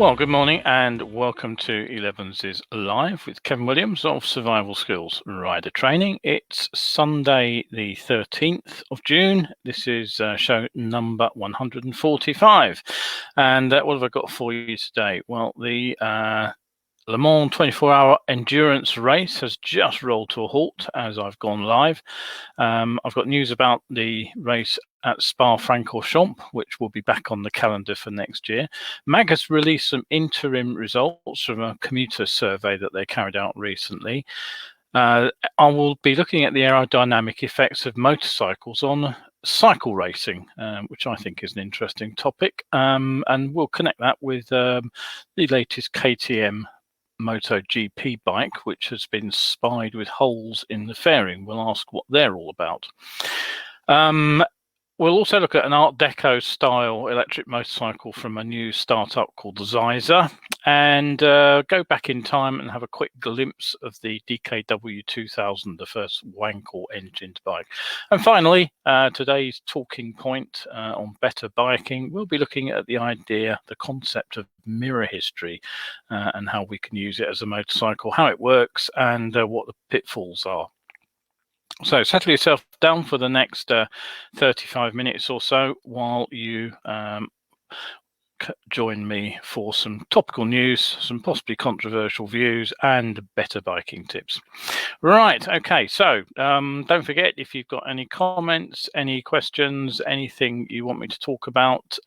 Well, good morning and welcome to Elevenses Live with Kevin Williams of Survival Skills Rider Training. It's Sunday the 13th of June. This is show number 145. And what have I got for you today? Well, the Le Mans 24-hour endurance race has just rolled to a halt as I've gone live. I've got news about the race at Spa-Francorchamps, which will be back on the calendar for next year. MAG has released some interim results from a commuter survey that they carried out recently. I will be looking at the aerodynamic effects of motorcycles on cycle racing, which I think is an interesting topic, and we'll connect that with the latest KTM MotoGP bike, which has been spied with holes in the fairing. We'll ask what they're all about. We'll also look at an art deco style electric motorcycle from a new startup called Zaiser, and go back in time and have a quick glimpse of the DKW 2000, the first wankel engined bike. And finally, today's talking point on better biking, we'll be looking at the concept of mirror history and how we can use it as a motorcycle, how it works, and what the pitfalls are. So settle yourself down for the next 35 minutes or so while you join me for some topical news, some possibly controversial views, and better biking tips. Right, okay, so don't forget, if you've got any comments, any questions, anything you want me to talk about,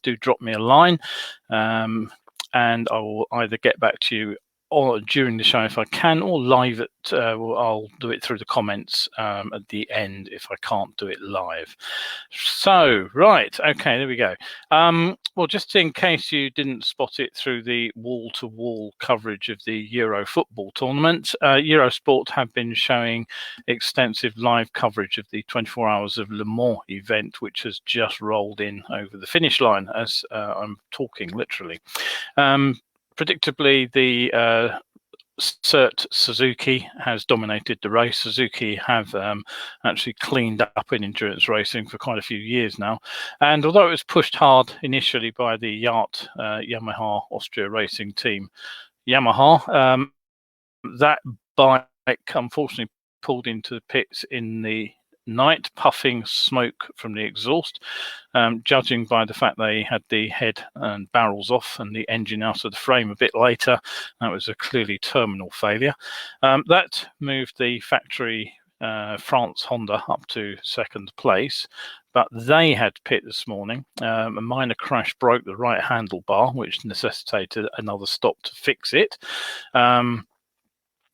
do drop me a line, and I will either get back to you or during the show if I can, or live at I'll do it through the comments at the end if I can't do it live. So right, okay, there we go. Well, just in case you didn't spot it through the wall-to-wall coverage of the Euro football tournament, Eurosport have been showing extensive live coverage of the 24 Hours of Le Mans event, which has just rolled in over the finish line as I'm talking, literally. Predictably, the Cert Suzuki has dominated the race. Suzuki have actually cleaned up in endurance racing for quite a few years now. And although it was pushed hard initially by the Yamaha Austria racing team, Yamaha, that bike unfortunately pulled into the pits in the night, puffing smoke from the exhaust. Judging by the fact they had the head and barrels off and the engine out of the frame a bit later, that was a clearly terminal failure. That moved the factory France Honda up to second place, but they had to pit this morning. A minor crash broke the right handlebar, which necessitated another stop to fix it.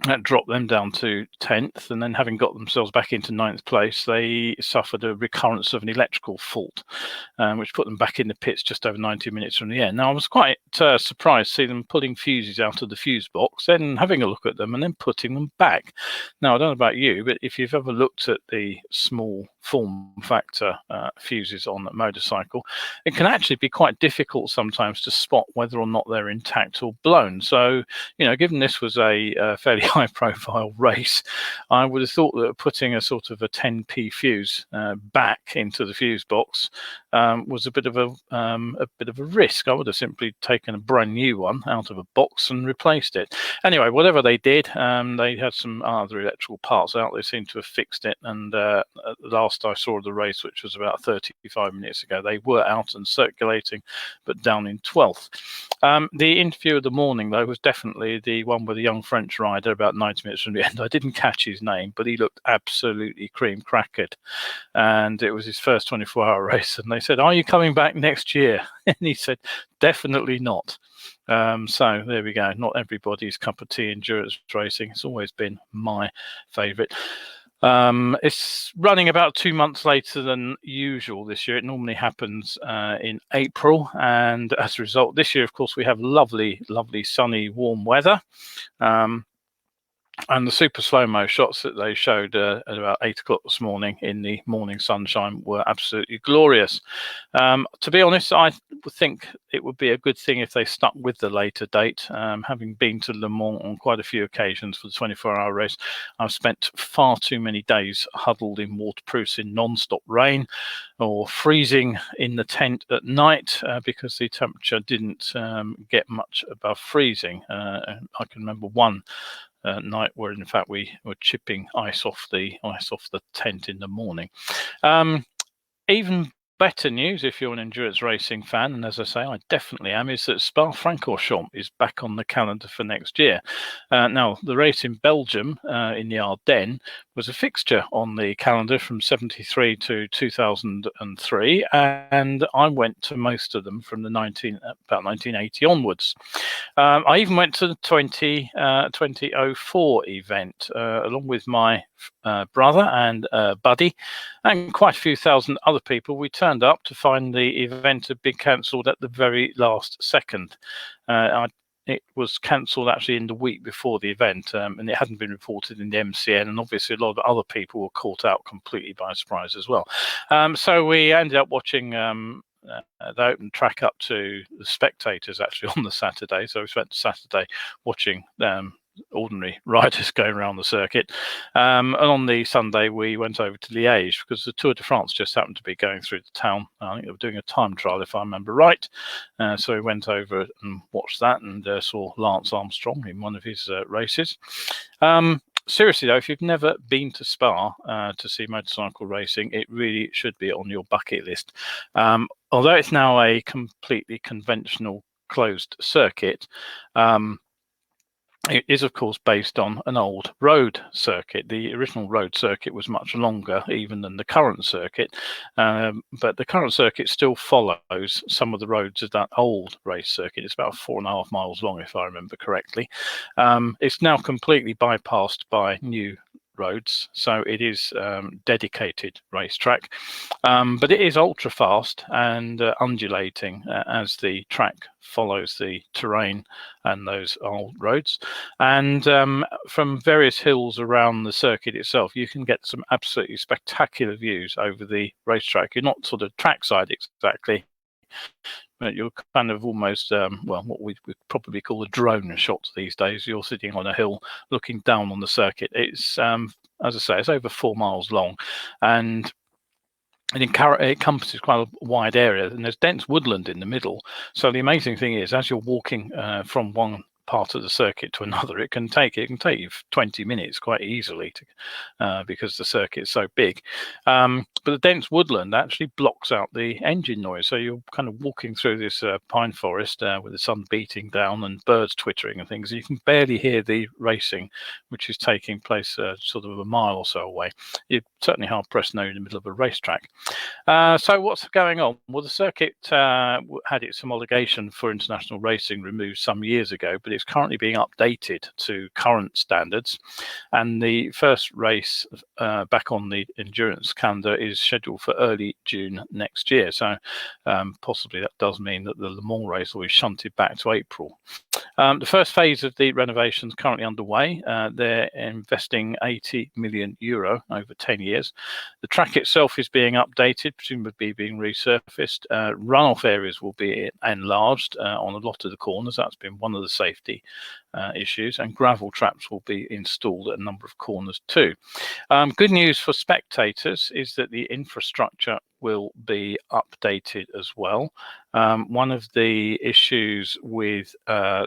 That dropped them down to 10th, and then having got themselves back into 9th place, they suffered a recurrence of an electrical fault, which put them back in the pits just over 90 minutes from the end. Now, I was quite surprised to see them pulling fuses out of the fuse box, then having a look at them, and then putting them back. Now, I don't know about you, but if you've ever looked at the small form factor fuses on a motorcycle, it can actually be quite difficult sometimes to spot whether or not they're intact or blown. So, you know, given this was a fairly high profile race, I would have thought that putting a sort of a 10p fuse back into the fuse box was a bit of a risk. I would have simply taken a brand new one out of a box and replaced it. Anyway, whatever they did, they had some other electrical parts out. They seemed to have fixed it, and at the last I saw of the race, which was about 35 minutes ago, they were out and circulating, but down in 12th. The interview of the morning, though, was definitely the one with a young French rider about 90 minutes from the end. I didn't catch his name, but he looked absolutely cream crackered, and it was his first 24-hour race. And they said, "Are you coming back next year?" And he said, "Definitely not." So there we go. Not everybody's cup of tea, endurance racing. It's always been my favorite. It's running about 2 months later than usual this year. It normally happens in April, and as a result, this year, of course, we have lovely, lovely, sunny, warm weather. And the super slow-mo shots that they showed at about 8 o'clock this morning in the morning sunshine were absolutely glorious. To be honest, I think it would be a good thing if they stuck with the later date. Having been to Le Mans on quite a few occasions for the 24-hour race, I've spent far too many days huddled in waterproofs in non-stop rain or freezing in the tent at night because the temperature didn't get much above freezing. I can remember one night where in fact we were chipping ice off the tent in the morning. Even better news if you're an endurance racing fan, and as I say, I definitely am, is that Spa-Francorchamps is back on the calendar for next year. Now, the race in Belgium, in the Ardennes, was a fixture on the calendar from 73 to 2003, and I went to most of them from the about 1980 onwards. I even went to the 2004 event along with my brother and buddy and quite a few thousand other people. We turned up to find the event had been cancelled at the very last second. It was cancelled actually in the week before the event, and it hadn't been reported in the MCN, and obviously a lot of other people were caught out completely by surprise as well. So we ended up watching the open track up to the spectators actually on the Saturday. So we spent Saturday watching ordinary riders going around the circuit. And on the Sunday, we went over to Liège because the Tour de France just happened to be going through the town. I think they were doing a time trial, if I remember right. So we went over and watched that and saw Lance Armstrong in one of his races. Seriously though, if you've never been to Spa to see motorcycle racing, it really should be on your bucket list. Although it's now a completely conventional closed circuit, it is, of course, based on an old road circuit. The original road circuit was much longer even than the current circuit, but the current circuit still follows some of the roads of that old race circuit. It's about 4.5 miles long, if I remember correctly. It's now completely bypassed by new roads, so it is dedicated racetrack, but it is ultra fast and undulating as the track follows the terrain and those old roads. And from various hills around the circuit itself, you can get some absolutely spectacular views over the racetrack. You're not sort of trackside exactly, but you're kind of almost, well, what we would probably call a drone shot these days. You're sitting on a hill looking down on the circuit. It's, as I say, it's over 4 miles long, and it encompasses quite a wide area, and there's dense woodland in the middle. So the amazing thing is, as you're walking from one part of the circuit to another, it can take you 20 minutes quite easily because the circuit is so big. But the dense woodland actually blocks out the engine noise, so you're kind of walking through this pine forest with the sun beating down and birds twittering and things. You can barely hear the racing, which is taking place sort of a mile or so away. You're certainly hard pressed to know you're in the middle of a racetrack. So what's going on? Well, the circuit had its homologation for international racing removed some years ago, but it's currently being updated to current standards. And the first race back on the endurance calendar is scheduled for early June next year. So possibly that does mean that the Le Mans race will be shunted back to April. The first phase of the renovation is currently underway. They're investing €80 million over 10 years. The track itself is being updated, presumably being resurfaced. Runoff areas will be enlarged on a lot of the corners. That's been one of the safety issues, and gravel traps will be installed at a number of corners too. Good news for spectators is that the infrastructure will be updated as well. One of the issues with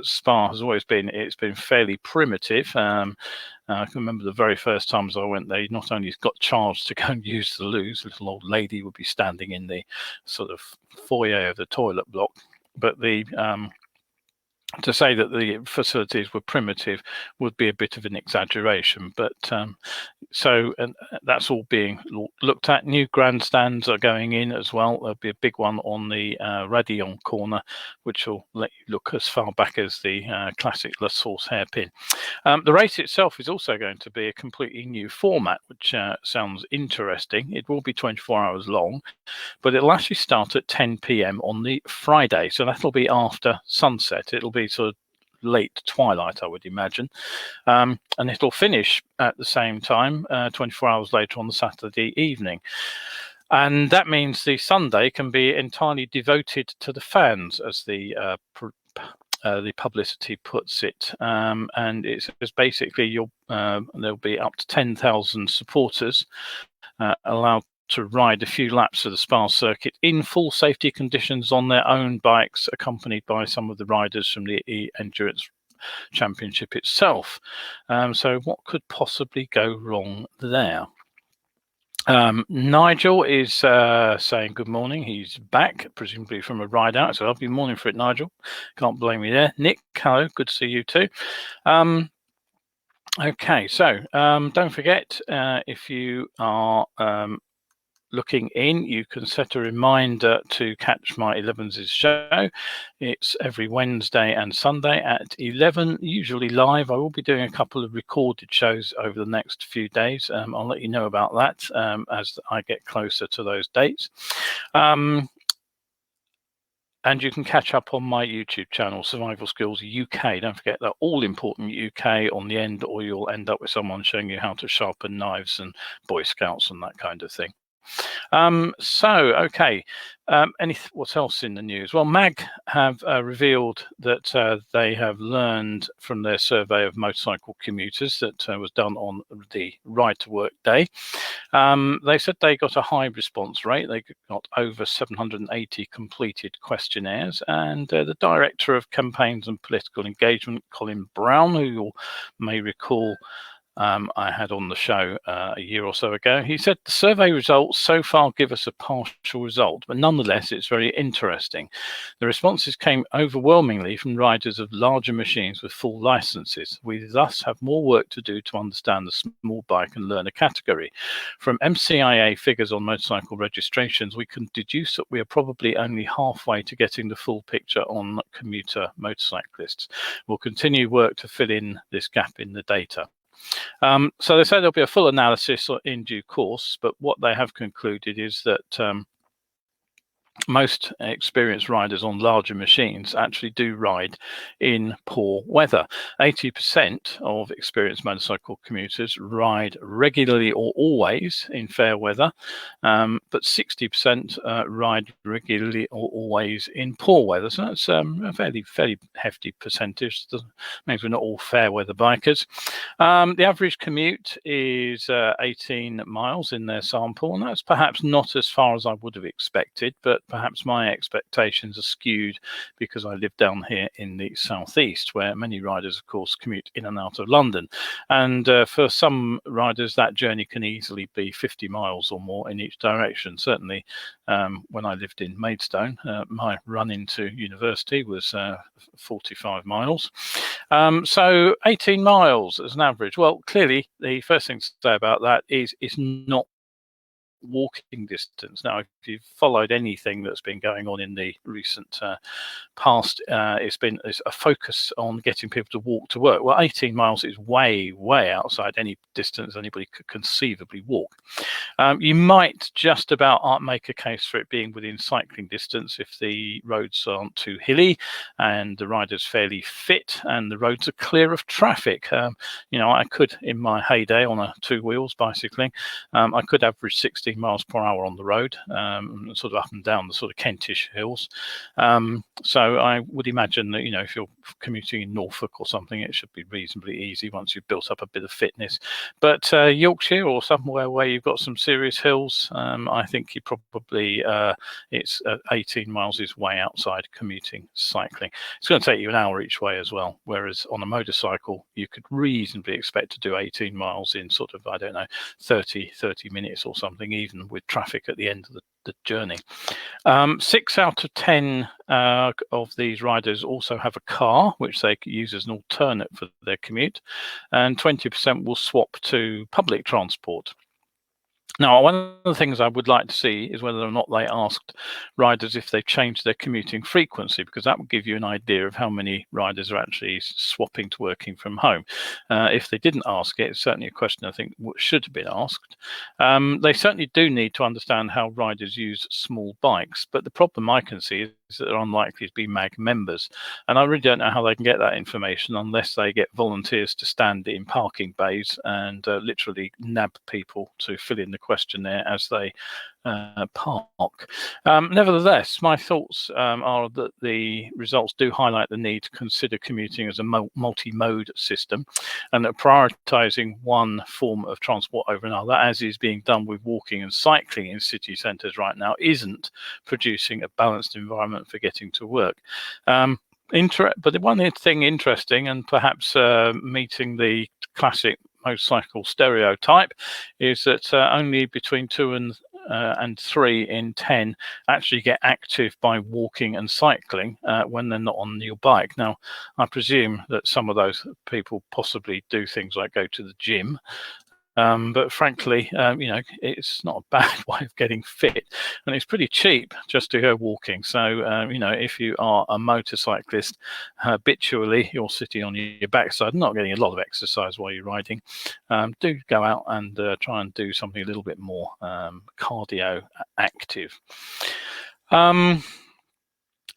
Spa has always been it's been fairly primitive. I can remember the very first times I went there, not only got charged to go and use the loos, a little old lady would be standing in the sort of foyer of the toilet block, but the to say that the facilities were primitive would be a bit of an exaggeration, but so that's all being looked at. New grandstands are going in as well. There'll be a big one on the Radillon corner, which will let you look as far back as the classic La Source hairpin. The race itself is also going to be a completely new format, which sounds interesting. It will be 24 hours long, but it'll actually start at 10 p.m. on the Friday. So that'll be after sunset. It'll be sort of late twilight, I would imagine. And it'll finish at the same time 24 hours later on the Saturday evening. And that means the Sunday can be entirely devoted to the fans, as the publicity puts it, and it's basically there'll be up to 10,000 supporters allowed to ride a few laps of the Spa circuit in full safety conditions on their own bikes, accompanied by some of the riders from the Endurance Championship itself. So what could possibly go wrong there? Nigel is saying good morning. He's back, presumably from a ride out. So lovely morning for it, Nigel. Can't blame you there. Nick, hello. Good to see you too. Okay, so don't forget, if you are looking in, you can set a reminder to catch my Elevenses show. It's every Wednesday and Sunday at 11, usually live. I will be doing a couple of recorded shows over the next few days. I'll let you know about that as I get closer to those dates. And you can catch up on my YouTube channel, Survival Skills UK. Don't forget that all important UK on the end, or you'll end up with someone showing you how to sharpen knives and Boy Scouts and that kind of thing. Okay, what's else in the news? Well, MAG have revealed that they have learned from their survey of motorcycle commuters that was done on the Ride to Work day. They said they got a high response rate. They got over 780 completed questionnaires, and the Director of Campaigns and Political Engagement, Colin Brown, who you may recall I had on the show a year or so ago, he said the survey results so far give us a partial result, but nonetheless it's very interesting. The responses came overwhelmingly from riders of larger machines with full licenses. We thus have more work to do to understand the small bike and learner category. From MCIA figures on motorcycle registrations, we can deduce that we are probably only halfway to getting the full picture on commuter motorcyclists. We'll continue work to fill in this gap in the data. So they say there'll be a full analysis in due course, but what they have concluded is that most experienced riders on larger machines actually do ride in poor weather. 80% of experienced motorcycle commuters ride regularly or always in fair weather, but 60% ride regularly or always in poor weather. So that's a fairly hefty percentage. That means we're not all fair weather bikers. The average commute is 18 miles in their sample, and that's perhaps not as far as I would have expected, but perhaps my expectations are skewed because I live down here in the southeast, where many riders, of course, commute in and out of London. And for some riders, that journey can easily be 50 miles or more in each direction. Certainly, when I lived in Maidstone, my run into university was 45 miles. So 18 miles as an average. Well, clearly, the first thing to say about that is it's not walking distance. Now, if you've followed anything that's been going on in the recent past, it's a focus on getting people to walk to work. Well, 18 miles is way outside any distance anybody could conceivably walk. You might just about make a case for it being within cycling distance if the roads aren't too hilly and the rider's fairly fit and the roads are clear of traffic. I could, in my heyday on a 2 wheels bicycling, I could average 16 miles per hour on the road, sort of up and down the sort of Kentish hills. So I would imagine that, if you're commuting in Norfolk or something, it should be reasonably easy once you've built up a bit of fitness. But Yorkshire or somewhere where you've got some serious hills, I think you probably, 18 miles is way outside commuting cycling. It's going to take you an hour each way as well, whereas on a motorcycle, you could reasonably expect to do 18 miles in sort of, 30 minutes or something, even with traffic at the end of the journey. 6 out of 10 of these riders also have a car, which they use as an alternate for their commute, and 20% will swap to public transport. Now, one of the things I would like to see is whether or not they asked riders if they've changed their commuting frequency, because that would give you an idea of how many riders are actually swapping to working from home. If they didn't ask it, it's certainly a question I think should have been asked. They certainly do need to understand how riders use small bikes, but the problem I can see is that are unlikely to be MAG members. And I really don't know how they can get that information unless they get volunteers to stand in parking bays and literally nab people to fill in the questionnaire as they park. Nevertheless, my thoughts are that the results do highlight the need to consider commuting as a multi-mode system, and that prioritising one form of transport over another, as is being done with walking and cycling in city centres right now, isn't producing a balanced environment for getting to work. But the one thing interesting, and perhaps meeting the classic motorcycle stereotype, is that only between 2 and 3 in 10 actually get active by walking and cycling when they're not on your bike. Now, I presume that some of those people possibly do things like go to the gym. But frankly, it's not a bad way of getting fit, and it's pretty cheap just to go walking. So, if you are a motorcyclist, habitually you're sitting on your backside, not getting a lot of exercise while you're riding. Do go out and try and do something a little bit more cardio active. Now,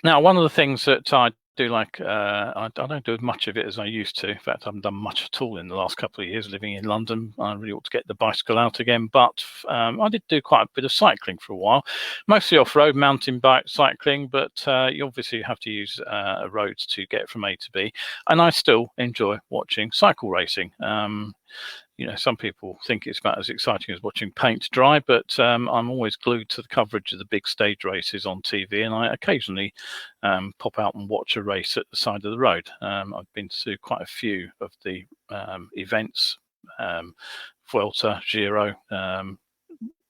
one of the things that I do like, I don't do as much of it as I used to. In fact, I haven't done much at all in the last couple of years living in London. I really ought to get the bicycle out again, but I did do quite a bit of cycling for a while, mostly off-road mountain bike cycling, but you obviously have to use roads to get from A to B, and I still enjoy watching cycle racing. Some people think it's about as exciting as watching paint dry, but I'm always glued to the coverage of the big stage races on TV, and I occasionally pop out and watch a race at the side of the road. I've been to quite a few of the events, Vuelta, Giro,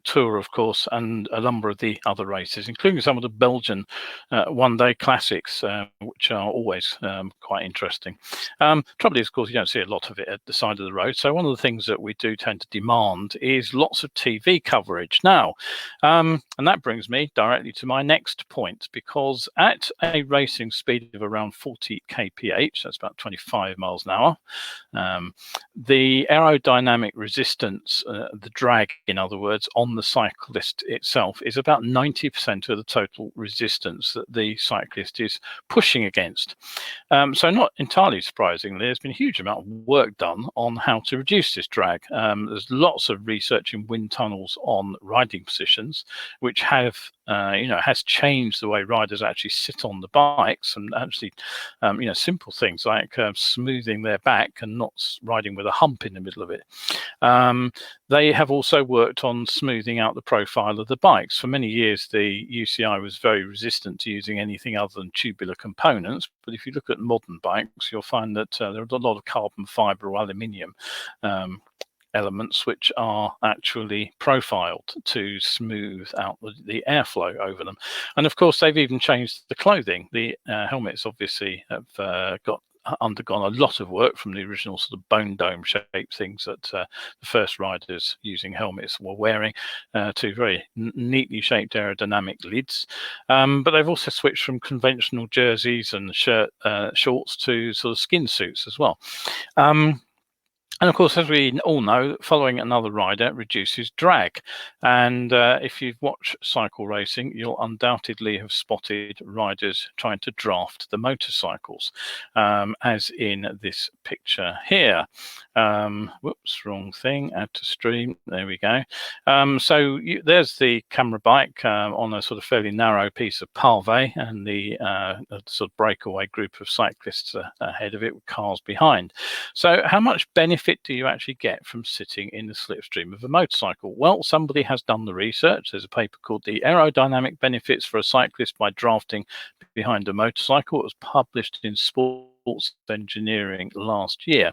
Tour, of course, and a number of the other races, including some of the Belgian one-day classics, which are always quite interesting. Trouble is, of course, you don't see a lot of it at the side of the road. So one of the things that we do tend to demand is lots of TV coverage now. And that brings me directly to my next point, because at a racing speed of around 40 kph, that's about 25 miles an hour, the aerodynamic resistance, the drag, in other words, on the cyclist itself is about 90% of the total resistance that the cyclist is pushing against. So not entirely surprisingly, there's been a huge amount of work done on how to reduce this drag. There's lots of research in wind tunnels on riding positions, which has changed the way riders actually sit on the bikes, and actually, simple things like smoothing their back and not riding with a hump in the middle of it. They have also worked on smoothing out the profile of the bikes. For many years, the UCI was very resistant to using anything other than tubular components. But if you look at modern bikes, you'll find that there are a lot of carbon fiber or aluminium elements which are actually profiled to smooth out the airflow over them. And of course, they've even changed the clothing. The helmets obviously have undergone a lot of work from the original sort of bone dome shaped things that the first riders using helmets were wearing, to very neatly shaped aerodynamic lids. But they've also switched from conventional jerseys and shorts to sort of skin suits as well. And of course, as we all know, following another rider reduces drag. And if you've watched cycle racing, you'll undoubtedly have spotted riders trying to draft the motorcycles, as in this picture here. Whoops, wrong thing, add to stream, there we go. There's the camera bike on a sort of fairly narrow piece of pave, and the sort of breakaway group of cyclists ahead of it with cars behind. So how much benefit do you actually get from sitting in the slipstream of a motorcycle? Well, somebody has done the research. There's a paper called The Aerodynamic Benefits for a Cyclist by Drafting Behind a Motorcycle. It was published in Sports Engineering last year.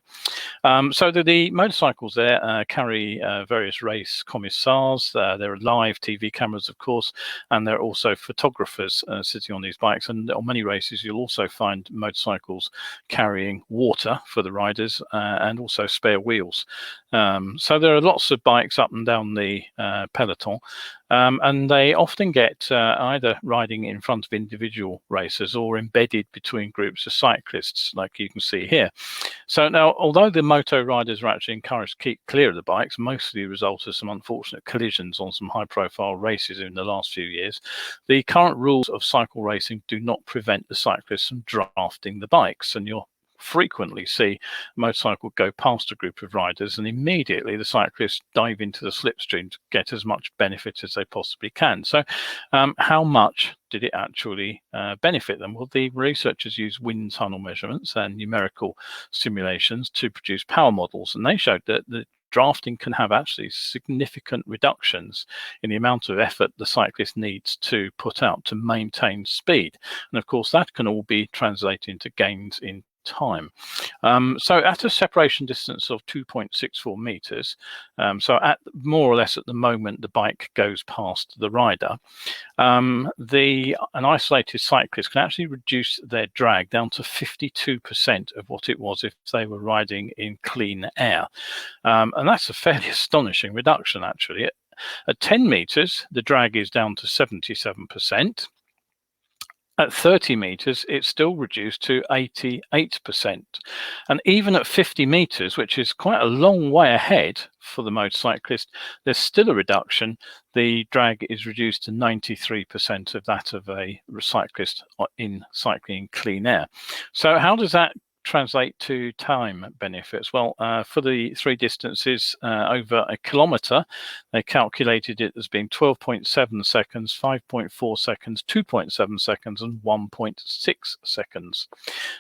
So the motorcycles there carry various race commissars. There are live TV cameras, of course, and there are also photographers sitting on these bikes. And on many races, you'll also find motorcycles carrying water for the riders and also spare wheels. So there are lots of bikes up and down the peloton. and they often get either riding in front of individual racers or embedded between groups of cyclists, like you can see here. So now, although the moto riders are actually encouraged to keep clear of the bikes, mostly a result of some unfortunate collisions on some high-profile races in the last few years, the current rules of cycle racing do not prevent the cyclists from drafting the bikes, and you'll frequently see a motorcycle go past a group of riders and immediately the cyclists dive into the slipstream to get as much benefit as they possibly can. So how much did it actually benefit them? Well, the researchers used wind tunnel measurements and numerical simulations to produce power models, and they showed that the drafting can have actually significant reductions in the amount of effort the cyclist needs to put out to maintain speed. And of course, that can all be translated into gains in time. So at a separation distance of 2.64 meters, so at more or less at the moment the bike goes past the rider, an isolated cyclist can actually reduce their drag down to 52% of what it was if they were riding in clean air. And that's a fairly astonishing reduction, actually. At 10 meters, the drag is down to 77%. At 30 meters, it's still reduced to 88%. And even at 50 meters, which is quite a long way ahead for the motorcyclist, there's still a reduction. The drag is reduced to 93% of that of a cyclist in cycling in clean air. So how does that translate to time benefits? Well, for the three distances over a kilometer, they calculated it as being 12.7 seconds, 5.4 seconds, 2.7 seconds, and 1.6 seconds.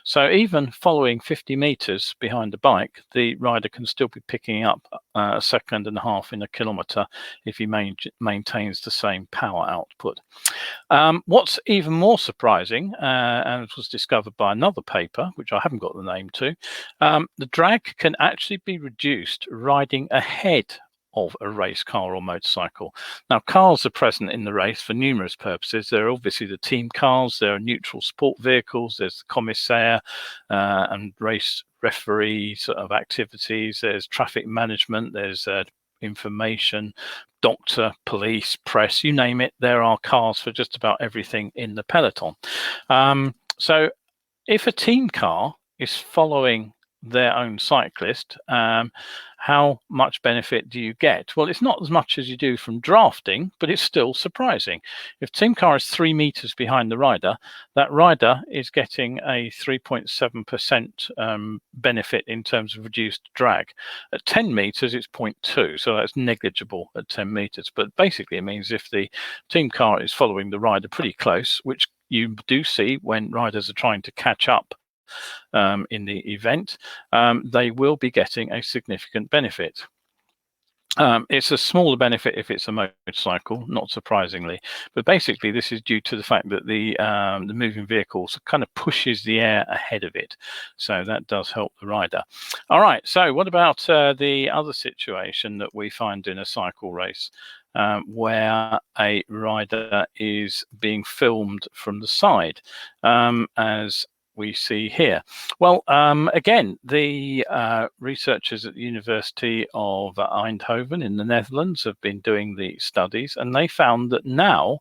So even following 50 meters behind the bike, the rider can still be picking up a second and a half in a kilometer if he maintains the same power output. What's even more surprising, and it was discovered by another paper, which I haven't got the name to, the drag can actually be reduced riding ahead of a race car or motorcycle. Now, cars are present in the race for numerous purposes. There are obviously the team cars, there are neutral sport vehicles, there's the commissaire and race referee sort of activities, there's traffic management, there's information, doctor, police, press, you name it, there are cars for just about everything in the peloton. So if a team car is following their own cyclist, how much benefit do you get? Well, it's not as much as you do from drafting, but it's still surprising. If team car is 3 meters behind the rider, that rider is getting a 3.7% benefit in terms of reduced drag. At 10 meters, it's 0.2, so that's negligible at 10 meters. But basically, it means if the team car is following the rider pretty close, which you do see when riders are trying to catch up in the event, they will be getting a significant benefit. It's a smaller benefit if it's a motorcycle, not surprisingly, but basically this is due to the fact that the moving vehicles kind of pushes the air ahead of it, so that does help the rider. All right, so what about the other situation that we find in a cycle race? Where a rider is being filmed from the side, as we see here. Well, again, the researchers at the University of Eindhoven in the Netherlands have been doing the studies, and they found that now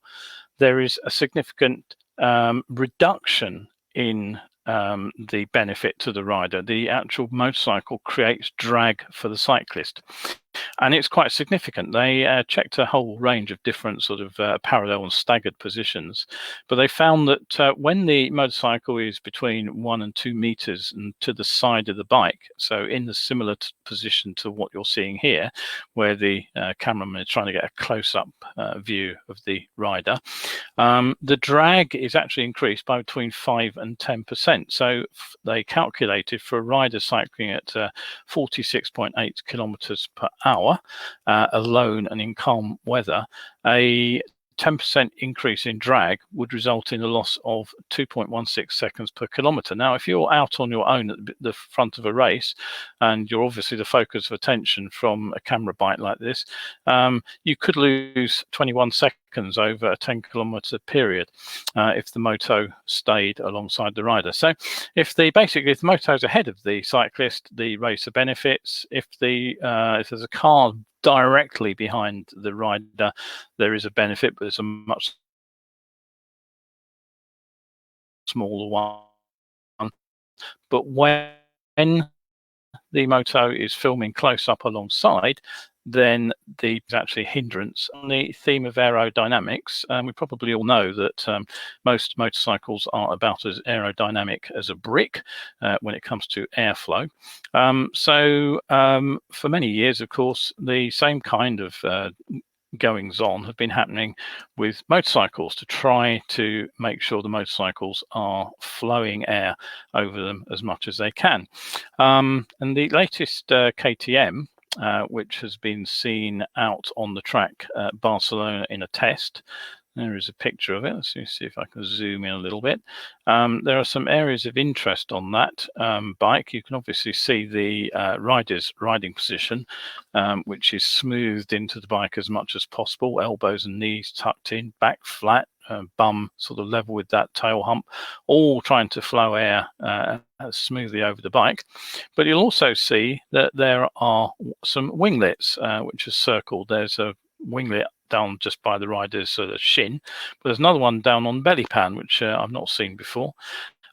there is a significant reduction in the benefit to the rider. The actual motorcycle creates drag for the cyclist. And it's quite significant. They checked a whole range of different sort of parallel and staggered positions, but they found that when the motorcycle is between 1 and 2 meters and to the side of the bike, so in the similar position to what you're seeing here, where the cameraman is trying to get a close-up view of the rider, the drag is actually increased by between 5 and 10%. So they calculated for a rider cycling at 46.8 kilometers per hour alone and in calm weather, a 10% increase in drag would result in a loss of 2.16 seconds per kilometer. Now, if you're out on your own at the front of a race and you're obviously the focus of attention from a camera bike like this, you could lose 21 seconds over a 10-kilometer period if the moto stayed alongside the rider. So if the moto is ahead of the cyclist, the racer benefits. If there's a car directly behind the rider, there is a benefit, but it's a much smaller one. But when the moto is filming close up alongside, then the actually hindrance. On the theme of aerodynamics, we probably all know that most motorcycles are about as aerodynamic as a brick when it comes to airflow. So for many years, of course, the same kind of goings on have been happening with motorcycles to try to make sure the motorcycles are flowing air over them as much as they can. And the latest KTM, which has been seen out on the track at Barcelona in a test. There is a picture of it. Let's see if I can zoom in a little bit. There are some areas of interest on that bike. You can obviously see the rider's riding position, which is smoothed into the bike as much as possible. Elbows and knees tucked in, back flat, bum sort of level with that tail hump, all trying to flow air smoothly over the bike. But you'll also see that there are some winglets, which are circled. There's a winglet down just by the rider's sort of shin, but there's another one down on belly pan, which I've not seen before.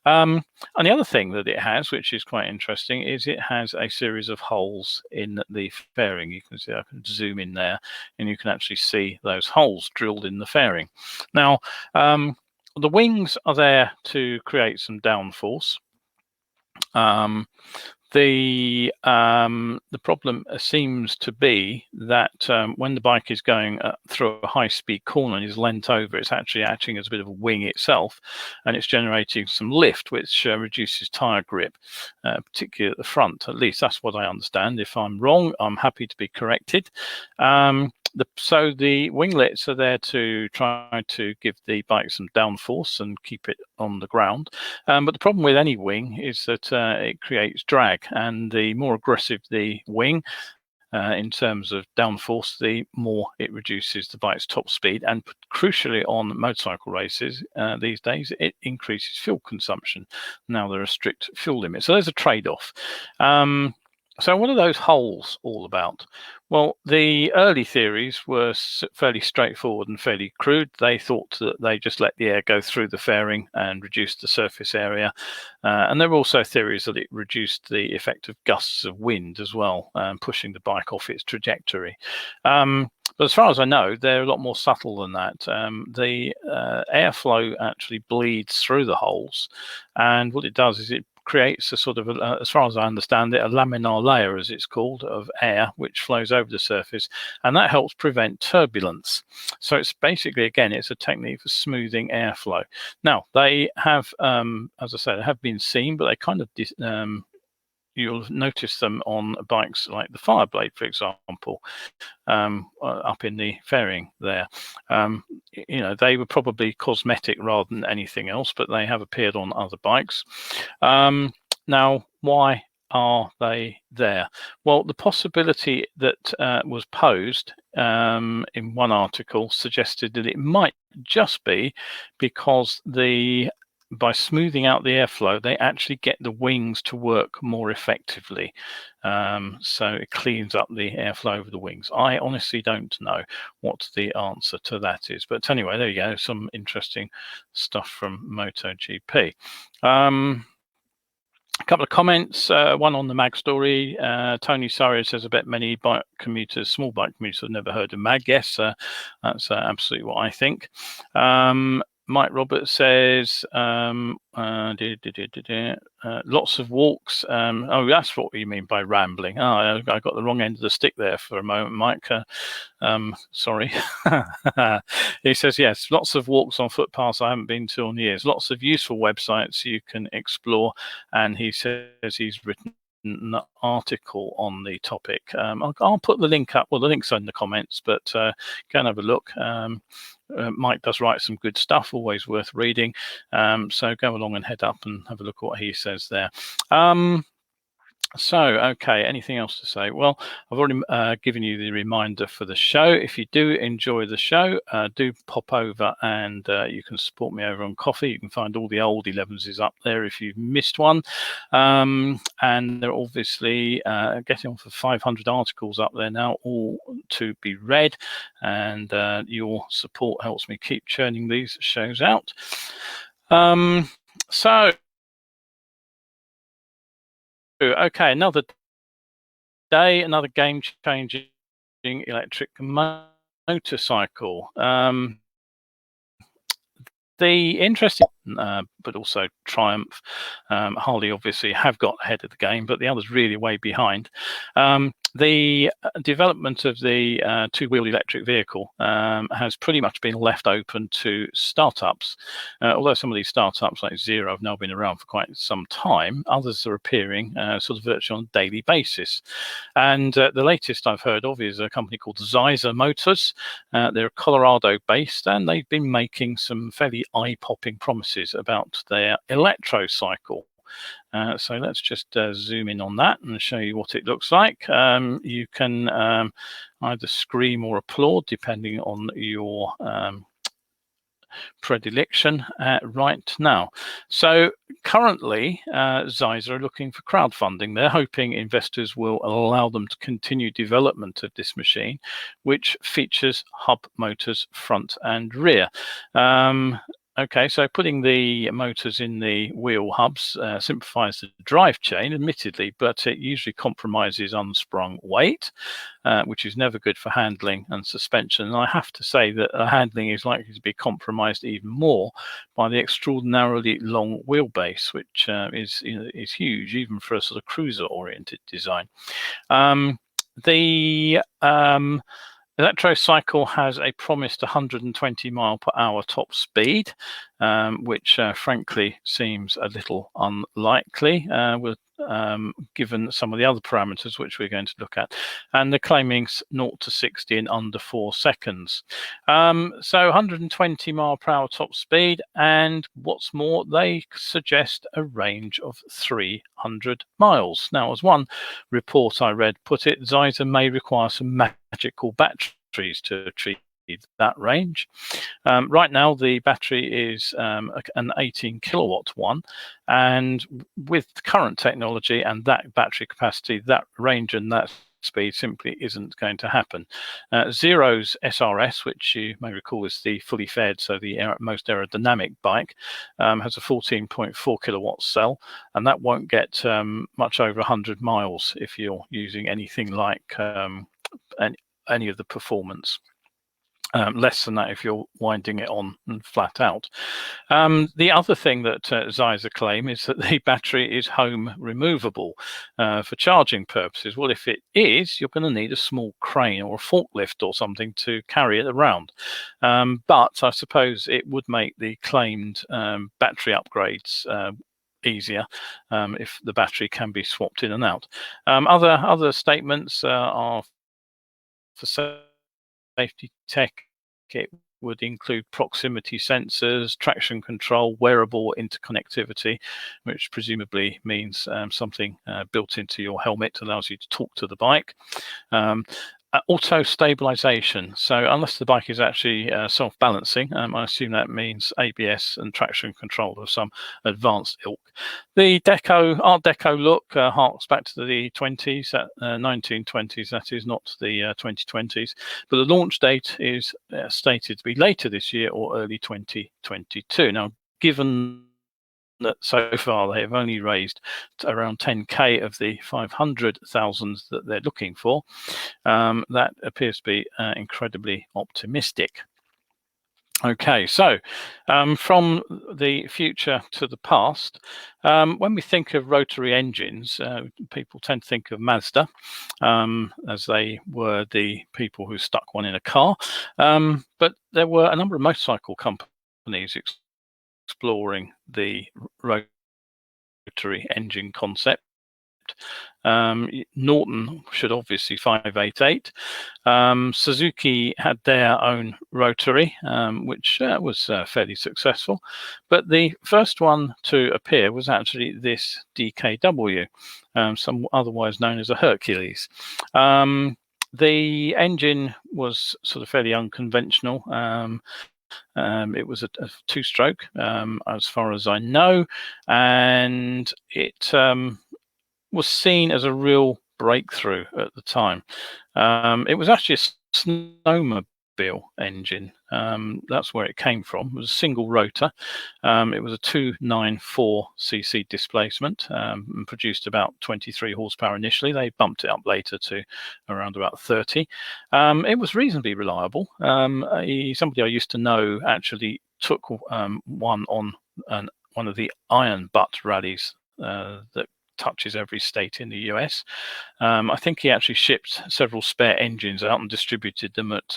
And the other thing that it has, which is quite interesting, is it has a series of holes in the fairing. You can see, I can zoom in there, and you can actually see those holes drilled in the fairing. Now, the wings are there to create some downforce. The problem seems to be that when the bike is going through a high-speed corner and is leant over, it's actually acting as a bit of a wing itself, and it's generating some lift, which reduces tire grip, particularly at the front. At least that's what I understand. If I'm wrong, I'm happy to be corrected. So the winglets are there to try to give the bike some downforce and keep it on the ground. But the problem with any wing is that it creates drag, and the more aggressive the wing in terms of downforce, the more it reduces the bike's top speed. And crucially on motorcycle races these days, it increases fuel consumption. Now there are strict fuel limits. So there's a trade-off. So what are those holes all about? Well, the early theories were fairly straightforward and fairly crude. They thought that they just let the air go through the fairing and reduce the surface area. And there were also theories that it reduced the effect of gusts of wind as well, pushing the bike off its trajectory. But as far as I know, they're a lot more subtle than that. The airflow actually bleeds through the holes. And what it does is it creates a sort of, as far as I understand it, a laminar layer, as it's called, of air which flows over the surface, and that helps prevent turbulence. So it's basically, again, it's a technique for smoothing airflow. Now, they have, as I said, they have been seen, but they kind of you'll notice them on bikes like the Fireblade, for example, up in the fairing there. You know, they were probably cosmetic rather than anything else, but they have appeared on other bikes. Now, why are they there? Well, the possibility that was posed in one article suggested that it might just be because by smoothing out the airflow, they actually get the wings to work more effectively. So it cleans up the airflow over the wings. I honestly don't know what the answer to that is. But anyway, there you go. Some interesting stuff from MotoGP. A couple of comments, one on the MAG story. Tony Saria says, I bet many bike commuters, small bike commuters, have never heard of MAG. Yes, that's absolutely what I think. Mike Roberts says, lots of walks. Oh, that's what you mean by rambling. Oh, I got the wrong end of the stick there for a moment, Mike. Sorry. He says, yes, lots of walks on footpaths I haven't been to in years. Lots of useful websites you can explore. And he says he's written an article on the topic. I'll put the link up. Well, the link's in the comments, but go and have a look. Mike does write some good stuff, always worth reading. So go along and head up and have a look at what he says there. So, okay, anything else to say? Well, I've already given you the reminder for the show. If you do enjoy the show, do pop over and you can support me over on Coffee. You can find all the old 11s up there if you've missed one. And they're obviously getting on for 500 articles up there now, all to be read. And your support helps me keep churning these shows out. So, okay, another day, another game-changing electric motorcycle. The interesting, but also Triumph, Harley obviously have got ahead of the game, but the others really way behind. The development of the two-wheel electric vehicle has pretty much been left open to startups. Although some of these startups like Zero have now been around for quite some time, others are appearing sort of virtually on a daily basis. And the latest I've heard of is a company called Zaiser Motors. They're Colorado based, and they've been making some fairly eye-popping promises about their electro cycle. So let's just zoom in on that and show you what it looks like. You can either scream or applaud depending on your predilection right now. So currently, Zaiser are looking for crowdfunding. They're hoping investors will allow them to continue development of this machine, which features hub motors front and rear. Okay, so putting the motors in the wheel hubs simplifies the drive chain, admittedly, but it usually compromises unsprung weight, which is never good for handling and suspension. And I have to say that handling is likely to be compromised even more by the extraordinarily long wheelbase, which is huge, even for a sort of cruiser-oriented design. The Electrocycle has a promised 120 mile per hour top speed, which frankly seems a little unlikely, given some of the other parameters which we're going to look at. And they're claiming 0 to 60 in under 4 seconds. So 120 mile per hour top speed, and what's more, they suggest a range of 300 miles. Now, as one report I read put it, Zaiser may require some magical batteries to achieve that range. Right now, the battery is an 18 kilowatt one, and with current technology and that battery capacity, that range and that speed simply isn't going to happen. Zero's SRS, which you may recall is the fully fed, so the most aerodynamic bike, has a 14.4 kilowatt cell, and that won't get much over 100 miles if you're using anything like any of the performance. Less than that if you're winding it on and flat out. The other thing that Zaiser claim is that the battery is home removable for charging purposes. Well, if it is, you're going to need a small crane or a forklift or something to carry it around. But I suppose it would make the claimed battery upgrades easier if the battery can be swapped in and out. Other statements are for safety tech. It would include proximity sensors, traction control, wearable interconnectivity, which presumably means something built into your helmet allows you to talk to the bike. Auto stabilization. So unless the bike is actually self-balancing, I assume that means ABS and traction control of some advanced ilk. The art deco look harks back to the 20s, 1920s, that is, not the 2020s. But the launch date is stated to be later this year or early 2022. Now, given that so far they have only raised around 10k of the 500,000 that they're looking for, that appears to be incredibly optimistic. Okay, so from the future to the past, when we think of rotary engines, people tend to think of Mazda, as they were the people who stuck one in a car. But there were a number of motorcycle companies exploring the rotary engine concept. Norton should obviously 588. Suzuki had their own rotary, which was fairly successful. But the first one to appear was actually this DKW, some otherwise known as a Hercules. The engine was sort of fairly unconventional. It was a two-stroke, as far as I know, and it was seen as a real breakthrough at the time. It was actually a snowmobile engine. That's where it came from. It was a single rotor. It was a 294cc displacement, and produced about 23 horsepower initially. They bumped it up later to around about 30. It was reasonably reliable. Somebody I used to know actually took one on one of the Iron Butt rallies that touches every state in the US. I think he actually shipped several spare engines out and distributed them at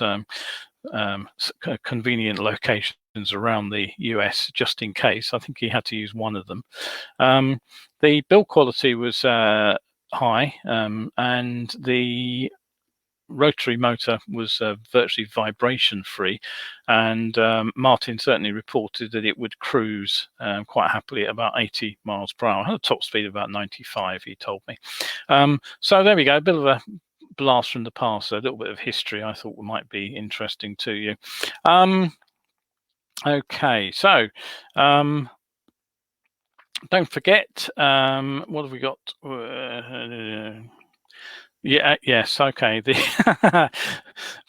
convenient locations around the US just in case. I think he had to use one of them. The build quality was high, and the rotary motor was virtually vibration free, and Martin certainly reported that it would cruise quite happily at about 80 miles per hour. It had a top speed of about 95, he told me. So there we go, a bit of a blast from the past, a little bit of history I thought might be interesting to you. Okay, so don't forget, what have we got? Yes, okay. The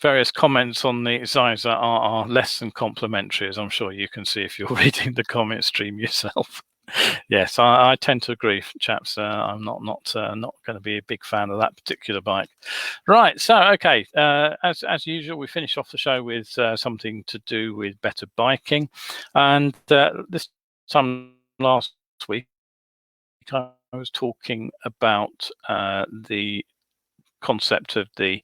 various comments on the Zaiser are less than complimentary, as I'm sure you can see if you're reading the comment stream yourself. Yes, I tend to agree, chaps. I'm not going to be a big fan of that particular bike. Right, so okay, as usual, we finish off the show with something to do with better biking, and this time last week I was talking about the concept of the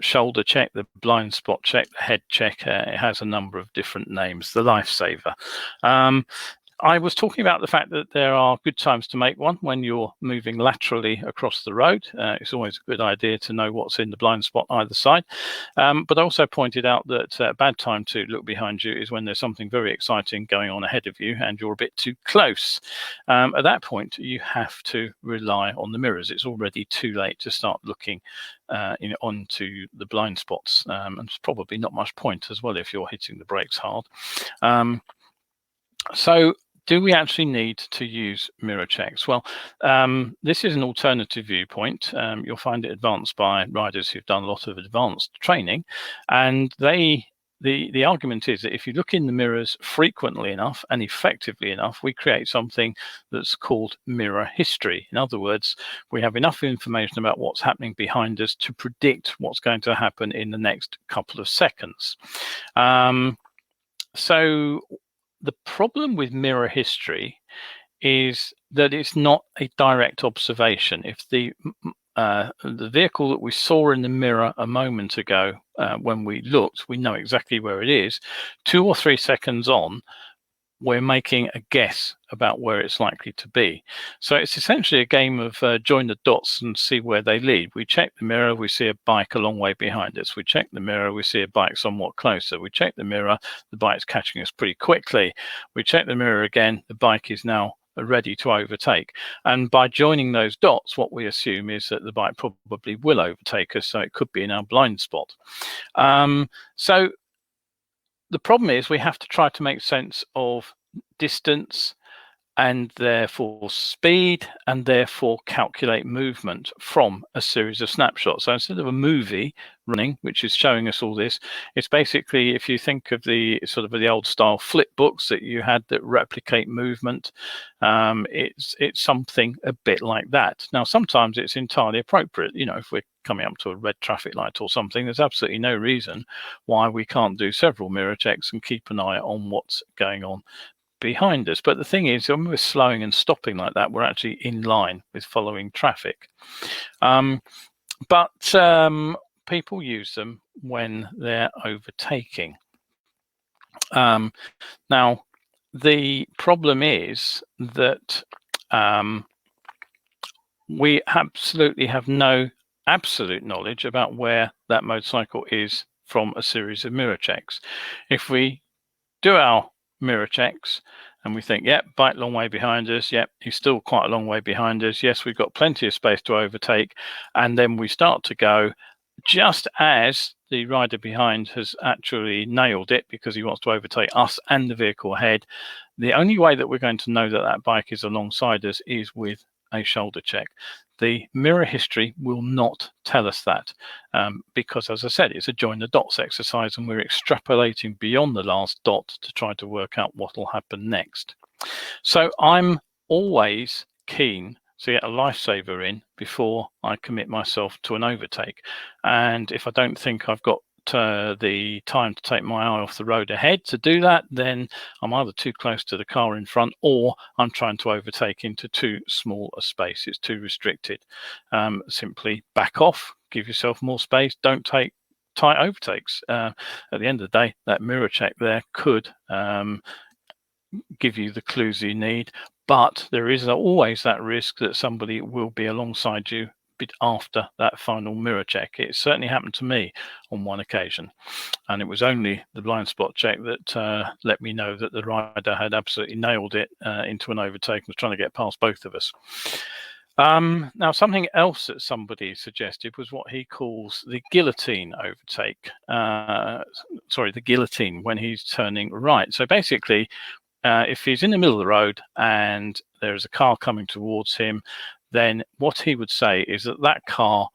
shoulder check, the blind spot check, the head check. It has a number of different names. The lifesaver. I was talking about the fact that there are good times to make one when you're moving laterally across the road. It's always a good idea to know what's in the blind spot either side. But I also pointed out that a bad time to look behind you is when there's something very exciting going on ahead of you and you're a bit too close. At that point, you have to rely on the mirrors. It's already too late to start looking onto the blind spots. And there's probably not much point as well if you're hitting the brakes hard. So do we actually need to use mirror checks? Well, this is an alternative viewpoint. You'll find it advanced by riders who've done a lot of advanced training, and the argument is that if you look in the mirrors frequently enough and effectively enough, we create something that's called mirror history. In other words, we have enough information about what's happening behind us to predict what's going to happen in the next couple of seconds. So the problem with mirror history is that it's not a direct observation. If the vehicle that we saw in the mirror a moment ago, when we looked, we know exactly where it is. 2 or 3 seconds on, we're making a guess about where it's likely to be. So it's essentially a game of join the dots and see where they lead. We check the mirror, we see a bike a long way behind us. We check the mirror, we see a bike somewhat closer. We check the mirror, the bike's catching us pretty quickly. We check the mirror again, the bike is now ready to overtake. And by joining those dots, what we assume is that the bike probably will overtake us, so it could be in our blind spot. So the problem is we have to try to make sense of distance and therefore speed, and therefore calculate movement from a series of snapshots. So instead of a movie running, which is showing us all this, it's basically, if you think of the sort of the old style flip books that you had that replicate movement, it's something a bit like that. Now, sometimes it's entirely appropriate. You know, if we're coming up to a red traffic light or something, there's absolutely no reason why we can't do several mirror checks and keep an eye on what's going on behind us. But the thing is, when we're slowing and stopping like that, we're actually in line with following traffic. But people use them when they're overtaking. Now, the problem is that we absolutely have no absolute knowledge about where that motorcycle is from a series of mirror checks. If we do our mirror checks and we think, yep, bike long way behind us, yep, he's still quite a long way behind us, yes, we've got plenty of space to overtake, and then we start to go just as the rider behind has actually nailed it because he wants to overtake us and the vehicle ahead. The only way that we're going to know that that bike is alongside us is with a shoulder check. The mirror history will not tell us that because, as I said, it's a join the dots exercise and we're extrapolating beyond the last dot to try to work out what will happen next. So I'm always keen to get a lifesaver in before I commit myself to an overtake. And if I don't think I've got the time to take my eye off the road ahead to do that, then I'm either too close to the car in front or I'm trying to overtake into too small a space. It's too restricted. Simply back off, give yourself more space, don't take tight overtakes. At the end of the day, that mirror check there could give you the clues you need, but there is always that risk that somebody will be alongside you after that final mirror check. It certainly happened to me on one occasion, and it was only the blind spot check that let me know that the rider had absolutely nailed it into an overtake and was trying to get past both of us. Now, something else that somebody suggested was what he calls the guillotine overtake. Sorry, the guillotine when he's turning right. So basically, if he's in the middle of the road and there's a car coming towards him, then what he would say is that that car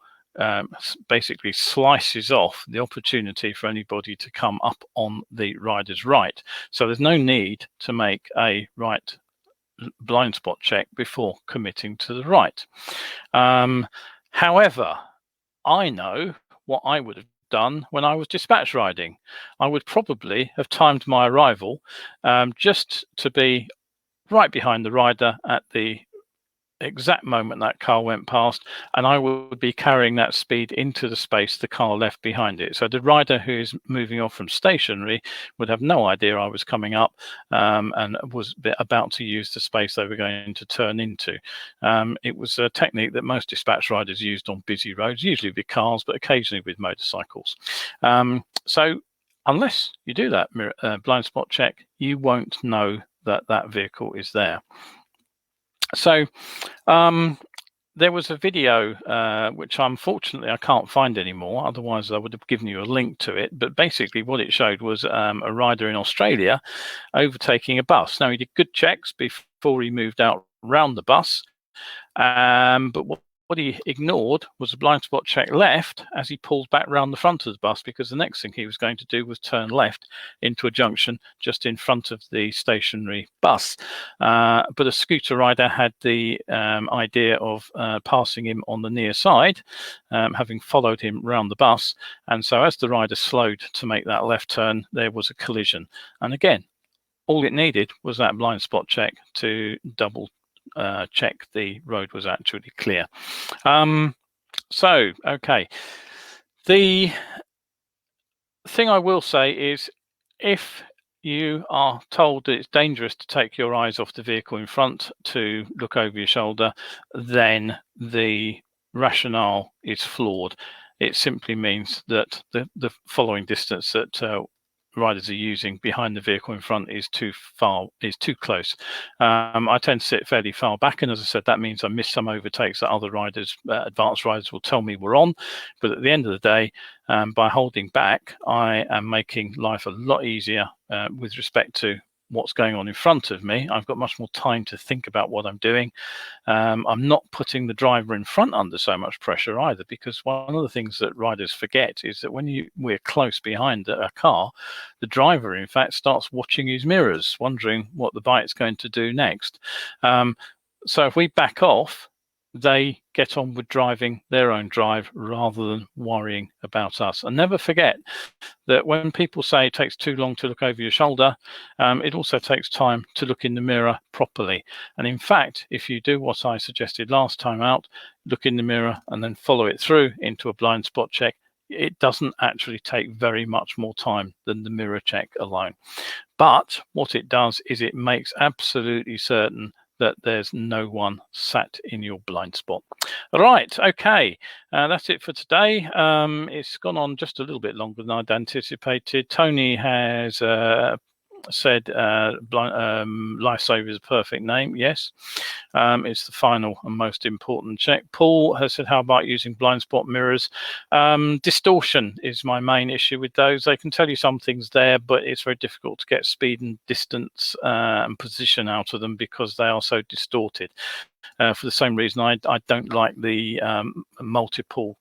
basically slices off the opportunity for anybody to come up on the rider's right. So there's no need to make a right blind spot check before committing to the right. However, I know what I would have done when I was dispatch riding. I would probably have timed my arrival just to be right behind the rider at the exact moment that car went past, and I would be carrying that speed into the space the car left behind it. So the rider who is moving off from stationary would have no idea I was coming up and was about to use the space they were going to turn into. It was a technique that most dispatch riders used on busy roads, usually with cars, but occasionally with motorcycles. So unless you do that blind spot check, you won't know that that vehicle is there. So there was a video which unfortunately I can't find anymore, otherwise I would have given you a link to it, but basically what it showed was a rider in Australia overtaking a bus. Now, he did good checks before he moved out round the bus, but what he ignored was a blind spot check left as he pulled back round the front of the bus, because the next thing he was going to do was turn left into a junction just in front of the stationary bus. But a scooter rider had the idea of passing him on the near side, having followed him round the bus. And so as the rider slowed to make that left turn, there was a collision. And again, all it needed was that blind spot check to double check the road was actually clear. So, okay. The thing I will say is, if you are told that it's dangerous to take your eyes off the vehicle in front to look over your shoulder, then the rationale is flawed. It simply means that the following distance that riders are using behind the vehicle in front is too close. I tend to sit fairly far back, and as I said, that means I miss some overtakes that other riders, advanced riders, will tell me we're on. But at the end of the day, by holding back, I am making life a lot easier with respect to what's going on in front of me. I've got much more time to think about what I'm doing. I'm not putting the driver in front under so much pressure either, because one of the things that riders forget is that when we're close behind a car, the driver in fact starts watching his mirrors, wondering what the bike's going to do next. So if we back off, they get on with driving their own drive rather than worrying about us. And never forget that when people say it takes too long to look over your shoulder, it also takes time to look in the mirror properly. And in fact, if you do what I suggested last time out, look in the mirror and then follow it through into a blind spot check, it doesn't actually take very much more time than the mirror check alone. But what it does is it makes absolutely certain that there's no one sat in your blind spot. All right, okay, that's it for today. It's gone on just a little bit longer than I'd anticipated. Tony has said Lifesaver is a perfect name. Yes, it's the final and most important check. Paul has said, how about using blind spot mirrors? Distortion is my main issue with those. They can tell you some things there, but it's very difficult to get speed and distance and position out of them because they are so distorted. For the same reason, I don't like the multiple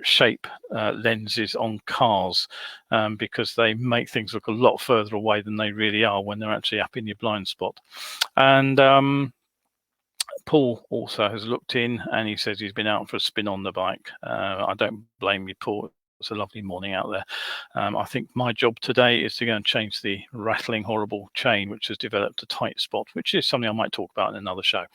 shape lenses on cars because they make things look a lot further away than they really are when they're actually up in your blind spot. And Paul also has looked in and he says he's been out for a spin on the bike. I don't blame you, Paul. It's a lovely morning out there. I think my job today is to go and change the rattling, horrible chain which has developed a tight spot, which is something I might talk about in another show.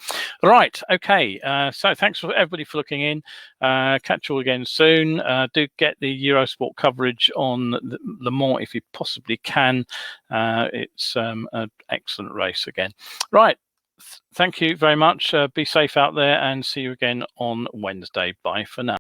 All right, okay. So thanks for everybody for looking in. Catch you all again soon. Do get the Eurosport coverage on Le Mans if you possibly can. It's an excellent race again. Right. Thank you very much. Be safe out there and see you again on Wednesday. Bye for now.